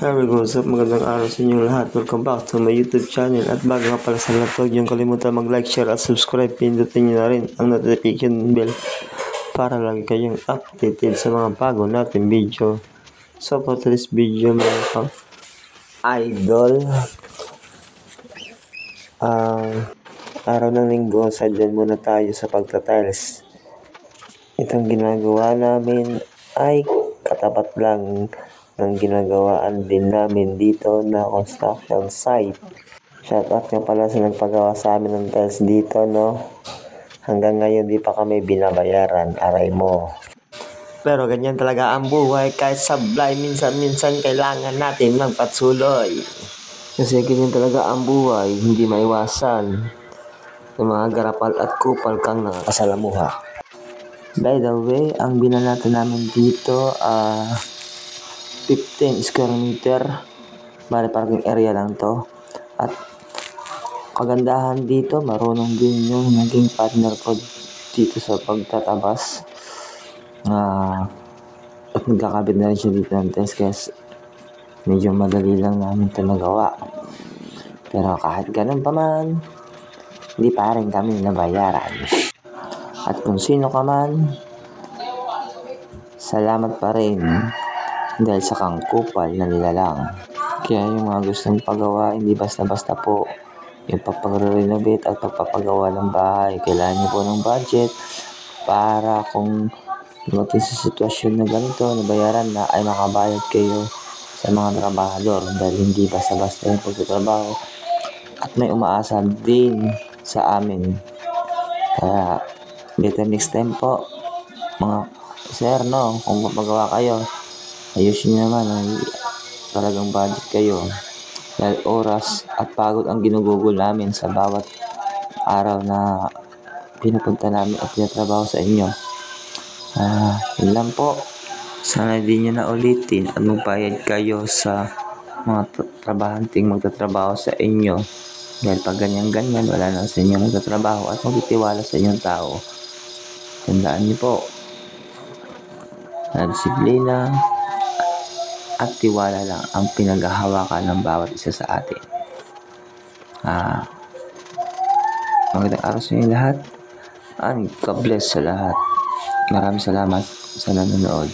Hi, what's up? Magandang araw sa inyong lahat. Welcome back to my YouTube channel. At bago nga pala sa lahat, huwag niyong kalimutan mag-like, share at subscribe. Pindutin niyo na rin ang notification bell para lagi kayong updated sa mga bago natin video. So for today's video mga idol, araw ng linggo, sadyan muna tayo sa pagtatiles. Itong ginagawa namin ay katapat lang ng ginagawaan din namin dito na construction site. Shoutout nga pala sa nagpagawa sa amin ng tiles dito, no? Hanggang ngayon di pa kami binabayaran, aray mo. Pero ganyan talaga ang buhay, kahit sablay, minsan-minsan kailangan natin magpatuloy. Kasi ganyan talaga ang buhay, hindi maiwasan ng mga garapal at kupal kang nakakasalamuha. By the way, ang binanatan namin dito 15 square meter, bali parking area lang to. At kagandahan dito, marunong din yung naging partner ko dito sa pagtatabas. At nagkakabit na rin siya dito ng test, guys. Medyo madali lang namin ito nagawa. Pero kahit ganun pa man, hindi pa rin kami nabayaran. At kung sino ka man, salamat pa rin dahil sa kang kupal na nilalang. Kaya yung mga gustong pagawa, hindi basta-basta po. Yung pagpag-renovate at pagpapagawa ng bahay, kailangan niyo po ng budget para kung dumating sa sitwasyon na ganito, nabayaran na, ay makabayad kayo sa mga trabahador dahil hindi basta-basta yung pagtatrabaho at may umaasa din sa amin. Kaya better next time po mga sir, no? Kung magpagawa kayo, ayusin nyo naman ang talagang budget kayo dahil oras at pagod ang ginugugol namin sa bawat araw na pinupunta namin at tinatrabaho sa inyo. Yun lang po. Sana di nyo na ulitin at magbayad kayo sa mga trabahanting magtatrabaho sa inyo dahil pag ganyan-ganyan wala na sa inyo magtatrabaho at magtitiwala sa inyong tao. Tandaan niyo po na disiplina at tiwala lang ang pinaghahawakan ng bawat isa sa atin. Magandang araw sa inyo lahat and God bless sa lahat. Maraming salamat sa nanonood.